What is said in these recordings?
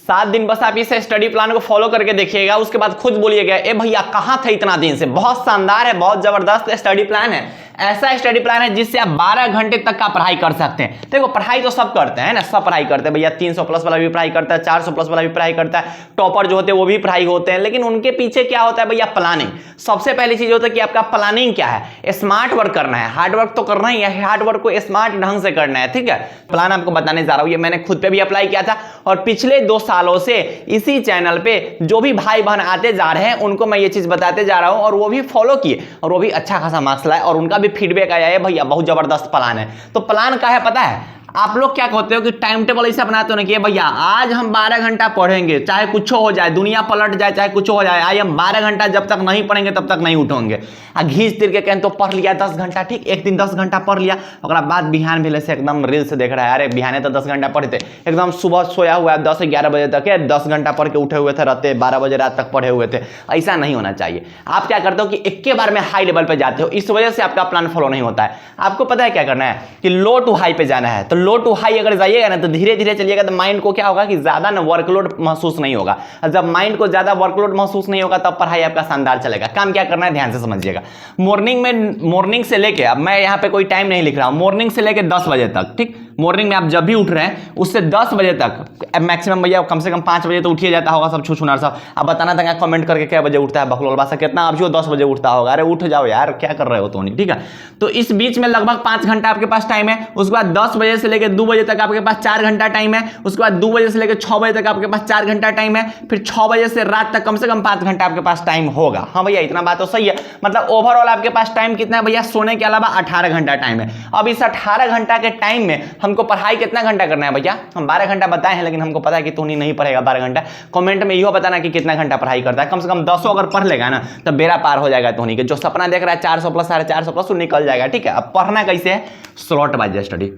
7 दिन बस आप इस स्टडी प्लान को फॉलो करके देखिएगा, उसके बाद खुद बोलिएगा ए भैया कहां थे इतना दिन से। बहुत शानदार है, बहुत जबरदस्त स्टडी प्लान है। ऐसा स्टडी प्लान है जिससे आप 12 घंटे तक का पढ़ाई कर सकते हैं। देखो पढ़ाई तो सब करते हैं ना, सब पढ़ाई करते हैं भैया। 300 प्लस वाला भी पढ़ाई करता है, 400 प्लस वाला भी पढ़ाई करता है, टॉपर जो होते हैं वो भी पढ़ाई होते हैं। लेकिन उनके पीछे क्या होता है भैया? प्लानिंग। सबसे पहली चीज होता है कि आपका प्लानिंग क्या है। स्मार्ट वर्क करना है, हार्ड वर्क तो करना ही है, हार्ड वर्क को स्मार्ट ढंग से करना है, ठीक है। प्लान आपको बताने जा रहा हूं, ये मैंने खुद पे भी अप्लाई किया था और पिछले 2 सालों से इसी चैनल पे जो भी भाई बहन आते जा रहे हैं उनको मैं ये चीज बताते जा रहा हूं और वो भी फॉलो किए और वो भी अच्छा खासा मार्क्स लाए और उनका भी फीडबैक आया है भैया बहुत जबरदस्त प्लान है। तो प्लान क्या है पता है? आप लोग क्या कहते हो कि टाइम टेबल ऐसा बनाते हो ना कि भैया आज हम 12 घंटा पढ़ेंगे, चाहे कुछ हो जाए, दुनिया पलट जाए, चाहे कुछ हो जाए, आज हम 12 घंटा जब तक नहीं पढ़ेंगे तब तक नहीं उठेंगे। घींच तिर के कहें तो पढ़ लिया 10 घंटा, ठीक, एक दिन 10 घंटा पढ़ लिया, और बाद बिहान भेले से एकदम रील्स देख रहा है, अरे बिहाने तो 10 घंटा पढ़े थे, एकदम सुबह सोया हुआ है 10 से 11 बजे तक है, 10 घंटा पढ़ के उठे हुए थे, रात 12 बजे रात तक पढ़े हुए थे। ऐसा नहीं होना चाहिए। आप क्या करते हो कि एक के बार में हाई लेवल पे जाते हो, इस वजह से आपका प्लान फॉलो नहीं होता है। आपको पता है क्या करना है कि लो टू हाई पे जाना है। तो लो टू हाई अगर जाइएगा ना तो धीरे धीरे चलिएगा तो माइंड को क्या होगा कि ज्यादा ना वर्कलोड महसूस नहीं होगा। जब माइंड को ज्यादा वर्कलोड महसूस नहीं होगा तब पढ़ाई आपका शानदार चलेगा। काम क्या करना है ध्यान से समझिएगा। मॉर्निंग से लेके, अब मैं यहाँ पे कोई टाइम नहीं लिख रहा हूँ, मॉर्निंग से लेके 10 बजे तक, ठीक, मॉर्निंग में आप जब भी उठ रहे हैं उससे 10 बजे तक मैक्सिमम भैया कम से कम 5 बजे तो उठिए जाता होगा सब छुछुनार सब। आप बताना था कमेंट करके क्या बजे उठता है बकलोल बासा, कितना आप जो 10 बजे उठता होगा। अरे उठ जाओ यार, क्या कर रहे हो तो नहीं, ठीक है। तो इस बीच में लगभग 5 घंटा आपके पास टाइम है। उसके बाद 10 बजे से लेकर 2 बजे तक आपके पास 4 घंटा टाइम है। उसके बाद 2 बजे से लेकर 6 बजे तक आपके पास 4 घंटा टाइम है। फिर 6 बजे से रात तक कम से कम 5 घंटा आपके पास टाइम होगा। हाँ भैया इतना बात तो सही है। मतलब ओवरऑल आपके पास टाइम कितना है भैया? सोने के अलावा 18 घंटा टाइम है। अब इस 18 घंटा के टाइम में हमको पढ़ाई कितना घंटा करना है भैया? हम 12 घंटा बताए हैं, लेकिन हमको पता है कि तू नहीं पढ़ेगा 12 घंटा। कमेंट में यो बताना कि कितना घंटा पढ़ाई करता है। कम से कम 10 अगर पढ़ लेगा ना तो बेड़ा पार हो जाएगा। धोनी के जो सपना देख रहा है 400 प्लस 450 प्लस निकल जाएगा, ठीक है। अब पढ़ना कैसे है? Slot wise study.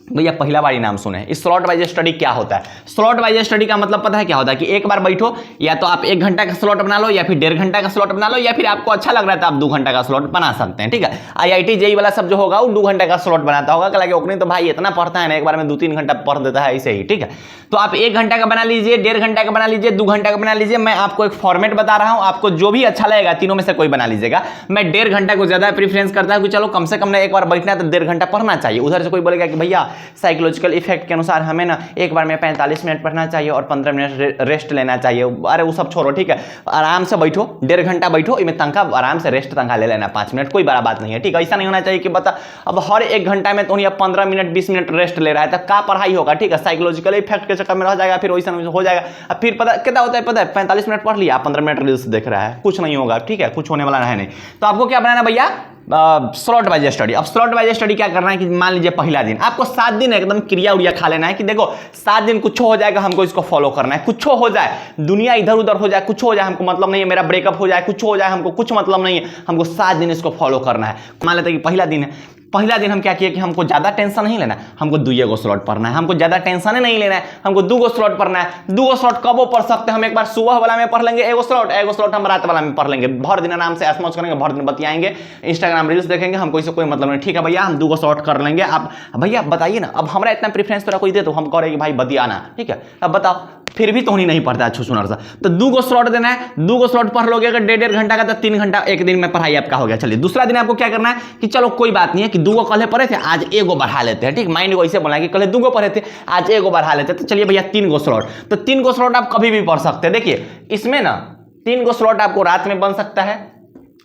भैया पहला बार नाम सुने। इस स्लॉट वाइज स्टडी क्या होता है? स्लॉट वाइज स्टडी का मतलब पता है क्या होता है कि एक बार बैठो, या तो आप 1 घंटा का स्लॉट बना लो, या फिर 1.5 घंटा का स्लॉट बना लो, या फिर आपको अच्छा लग रहा है तो आप 2 घंटा का स्लॉट बना सकते हैं, ठीक है। IIT JEE वाला सब जो होगा वो 2 घंटा का स्लॉट बनाता होगा, हालांकि ओकने तो भाई इतना पढ़ता है ना, एक बार में 2-3 घंटा पढ़ देता है ऐसे ही, ठीक है। तो आप 1 घंटा का बना लीजिए, 1.5 घंटा का बना लीजिए, 2 घंटा का बना लीजिए। मैं आपको एक फॉर्मेट बता रहा हूं, आपको जो भी अच्छा लगेगा तीनों में से कोई बना लीजिएगा। मैं 1.5 घंटा को ज्यादा प्रीफरेंस करता हूं कि चलो कम से कम ना एक बार बैठना है तो 1.5 घंटा पढ़ना चाहिए। उधर से कोई बोलेगा कि भैया साइकोलॉजिकल इफेक्ट के अनुसार हमें ना एक बार में 45 मिनट पढ़ना चाहिए और 15 मिनट रेस्ट लेना चाहिए। अरे वो सब छोड़ो, ठीक है। आराम से बैठो, 1.5 घंटा बैठो, इनमें तंखा आराम से रेस्ट तंखा ले लेना 5 मिनट, कोई बड़ा बात नहीं है, ठीक है। ऐसा नहीं होना चाहिए कि बता अब हर 1 घंटा में तो 15 मिनट 20 मिनट रेस्ट ले रहा है तो क्या पढ़ाई होगा, ठीक है। साइकोलॉजिकल इफेक्ट के चक्कर में रह जाएगा, फिर वैसा हो जाएगा। अब फिर पता कितना होता है? पता है 45 मिनट पढ़ लिया, 15 मिनट रील्स देख रहा है, कुछ नहीं होगा, ठीक है, कुछ होने वाला है नहीं। तो आपको क्या बनाना भैया? Slot wise study. अब स्लॉट वाइज स्टडी क्या करना है कि मान लीजिए पहला दिन आपको 7 दिन एकदम क्रिया उड़िया खा लेना है कि देखो 7 दिन कुछ हो जाएगा, हमको इसको फॉलो करना है। कुछ हो जाए, दुनिया इधर उधर हो जाए, कुछ हो जाए, हमको मतलब नहीं है। मेरा ब्रेकअप हो जाए, कुछ हो जाए, हमको कुछ मतलब नहीं है। हमको 7 दिन इसको फॉलो करना है। मान लेते हैं कि पहला दिन है, पहला दिन हम क्या किए कि हमको ज्यादा टेंशन नहीं लेना, हमको 2 स्लॉट पढ़ना है। हमको ज्यादा टेंशन नहीं लेना है, हमको 2 स्लॉट पढ़ना है। 2 स्लॉट कब पढ़ सकते हैं? हम एक बार सुबह वाला में पढ़ लेंगे 1 स्लॉट हम रात वाला में पढ़ लेंगे। भर दिन आराम से ऐश-मौज करेंगे, भर दिन बतियाएंगे, इंस्टाग्राम रील्स देखेंगे, हमको इससे कोई मतलब नहीं, ठीक है भैया। हम 2 स्लॉट कर लेंगे। आप भैया बताइए ना, अब हमारा इतना प्रेफरेंस तो कोई दे तो हम करेंगे भाई बतियाना, ठीक है। अब बताओ फिर भी तो नहीं पढ़ता है छुछुनर सा, तो 2 स्लॉट देना है। 2 स्लॉट पढ़ लोगे अगर 1.5 घंटा का तो 3 घंटा एक दिन में पढ़ाई आपका हो गया। चलिए दूसरा दिन आपको क्या करना है कि चलो कोई बात नहीं है कि 2 कल पढ़े थे, आज 1 बढ़ा लेते हैं, ठीक। माइंड को ऐसे बोला कि कल 2 पढ़े थे, आज 1 बढ़ा लेते हैं। तो चलिए भैया 3 स्लॉट, तो 3 स्लॉट आप कभी भी पढ़ सकते हैं। देखिए इसमें ना 3 स्लॉट आपको रात में बन सकता है,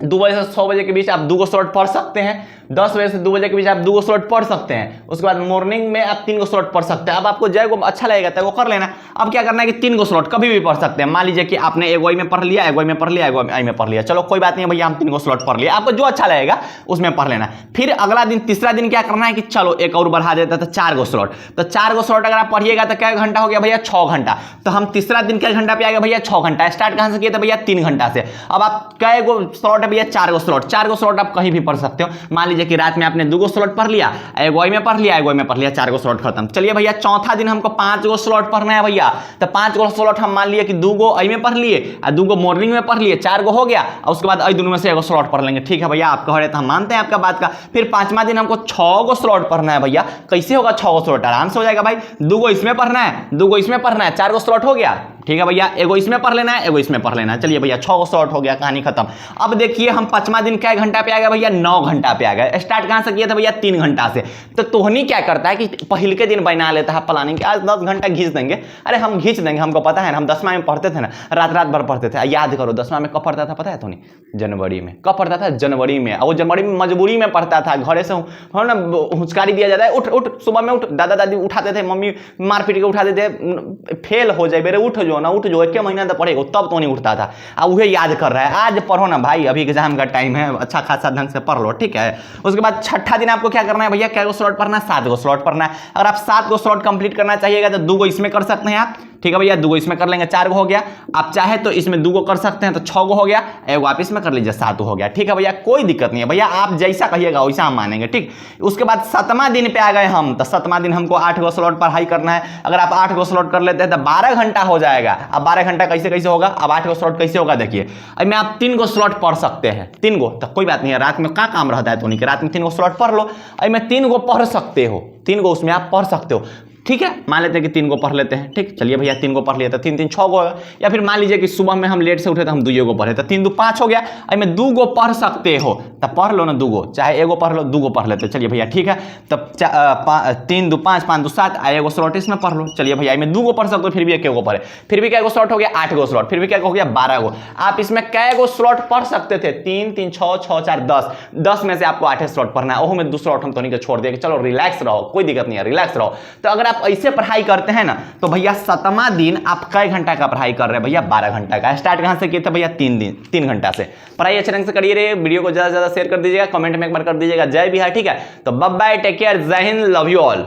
2 बजे से 6 बजे के बीच आप 2 स्लॉट पढ़ सकते हैं। 10 बजे से 2 बजे के बीच आप 2 स्लॉट पढ़ सकते हैं। उसके बाद मॉर्निंग में आप 3 स्लॉट पढ़ सकते हैं। अब आपको जय अच्छा लगेगा तो वो कर लेना। अब क्या करना है कि 3 स्लॉट कभी भी पढ़ सकते हैं। मान लीजिए कि आपने एक में पढ़ लिया, एक में पढ़ लिया, एक में पढ़ लिया, चलो कोई बात नहीं भैया हम 3 स्लॉट पढ़ लिया। आपको जो अच्छा लगेगा उसमें पढ़ लेना। फिर अगला दिन तीसरा दिन क्या करना है कि चलो एक और बढ़ा देता तो 4 स्लॉट। तो 4 स्लॉट अगर आप पढ़िएगा तो क्या घंटा हो गया भैया? 6 घंटा। तो हम तीसरा दिन क्या घंटा पे आ गया भैया? 6 घंटा। स्टार्ट कहां से किया था भैया? 3 घंटा से। अब आप क्या स्लॉट है भैया? 4 स्लॉट। 4 स्लॉट आप कहीं भी पढ़ सकते हो। मान लीजिए लीजिए कि रात में आपने 2 गो स्लॉट पढ़ लिया, एगो में पढ़ लिया, एगो में पढ़ लिया, 4 गो स्लॉट खत्म। चलिए भैया चौथा दिन हमको 5 गो स्लॉट पढ़ना है भैया, तो 5 गो स्लॉट हम मान लिए कि 2 गो में पढ़ लिए और 2 गो मॉर्निंग में पढ़ लिए, 4 गो हो गया, और उसके बाद दोनों में से एगो स्लॉट पढ़ लेंगे। ठीक है भैया, आप कह रहे तो हम मानते हैं आपका बात का। फिर 5वां दिन हमको 6 गो स्लॉट पढ़ना है भैया। कैसे होगा 6 गो स्लॉट? आराम से हो जाएगा भाई। 2 गो इसमें पढ़ना है, 2 गो इसमें पढ़ना है, 4 गो स्लॉट हो गया। ठीक है भैया, एगो इसमें पढ़ लेना है, एगो इसमें पढ़ लेना है। चलिए भैया 6 गो स्लॉट हो गया, कहानी खत्म। अब देखिए हम 5वां दिन क्या घंटा पे आ गए भैया? 9 घंटा पे आ गए। स्टार्ट कहां से किया था भैया? 3 घंटा से। तो तोहनी क्या करता है कि पहले के दिन बना लेता है प्लानिंग कि आज 10 घंटा घींच देंगे। अरे हम घींच देंगे, हमको पता है ना, हम 10वां में पढ़ते थे ना, रात रात भर पढ़ते थे। याद करो 10वां में कब पढ़ता था पता है तोहनी? जनवरी में। कब पढ़ता था? जनवरी में। और वो जनवरी में मजबूरी में पढ़ता था, घरे से ना हुचकारी दिया जाता है, उठ उठ सुबह में उठ, दादा दादी उठाते थे, मम्मी मार पीट के उठाते थे, फेल हो जाए बेरे उठ जो ना, उठ जो, एक महीना तो पढ़ेगा तब तो नहीं उठता था। अब वही याद कर रहा है। आज पढ़ो ना भाई, अभी एग्जाम का टाइम है, अच्छा खासा ढंग से पढ़ लो। ठीक है, उसके बाद छठा दिन आपको क्या करना है भैया? क्या गो स्लॉट पढ़ना है? 7 गो स्लॉट पढ़ना है। अगर आप 7 गो स्लॉट कंप्लीट करना चाहिएगा तो 2 गो इसमें कर सकते हैं आप। ठीक है भैया, 2 गो इसमें कर लेंगे, 4 गो हो गया। आप चाहे तो इसमें 2 गो कर सकते हैं तो 6 गो हो गया, एगो आप इसमें कर लीजिए, 7 हो गया। ठीक है भैया, कोई दिक्कत नहीं है भैया, आप जैसा कहिएगा वैसा हम मानेंगे। ठीक, उसके बाद 7वां दिन पे आ गए हम, तो 7वां दिन हमको 8 गो स्लॉट पढ़ाई करना है। अगर आप 8 गो स्लॉट कर लेते हैं तो 12 घंटा हो जाएगा। अब 12 घंटा कैसे कैसे होगा? अब 8 गो स्लॉट कैसे होगा देखिए, अब में आप 3 गो स्लॉट पढ़ सकते हैं। 3 गो तो कोई बात नहीं है, रात में क्या काम रहता है तो नहीं कि रात में 3 गो स्लॉट पढ़ लो। अब में 3 गो पढ़ सकते हो, 3 गो उसमें आप पढ़ सकते हो। ठीक है, मान लेते हैं कि 3 गो पढ़ लेते हैं। ठीक, चलिए भैया 3 गो पढ़ लिया तो 3 3 6 गो होगा। या फिर मान लीजिए कि सुबह में हम लेट से उठे तो हम 2 गो पढ़े तो 3 2 5 हो गया। में 2 गो पढ़ सकते हो तो पढ़ लो ना 2 गो, चाहे एगो पढ़ लो, 2 गो पढ़ लेते। चलिए भैया ठीक है, तब 3 2 5 5 2 7 एगो स्लॉट इसमें पढ़ लो। चलिए भैया में 2 गो पढ़ सकते हो, फिर भी एक गो पढ़े, फिर भी क्या गो स्लॉट हो गया? 8 गो स्लॉट, फिर भी क्या हो गया? 12 गो। आप इसमें कै गो स्लॉट पढ़ सकते थे? 3 3 6 6 4 10, 10 में से आपको 8 स्लॉट पढ़ना है। ओहो में 2 स्लॉट हम तो नहीं छोड़ दिया कि चलो रिलैक्स रहो, कोई दिक्कत नहीं है, रिलैक्स रहो। तो अगर आप ऐसे पढ़ाई करते हैं ना तो भैया 7वां दिन आप कई घंटा का पढ़ाई कर रहे हैं भैया? 12 घंटा का। स्टार्ट कहां से किए थे भैया? 3 घंटा से। पढ़ाई अच्छे ढंग से करिए रे। वीडियो को ज्यादा से ज्यादा शेयर कर दीजिएगा, कमेंट में एक बार कर दीजिएगा जय बिहार। ठीक है, तो बाय बाय, टेक केयर, जय हिंद, लव यू ऑल।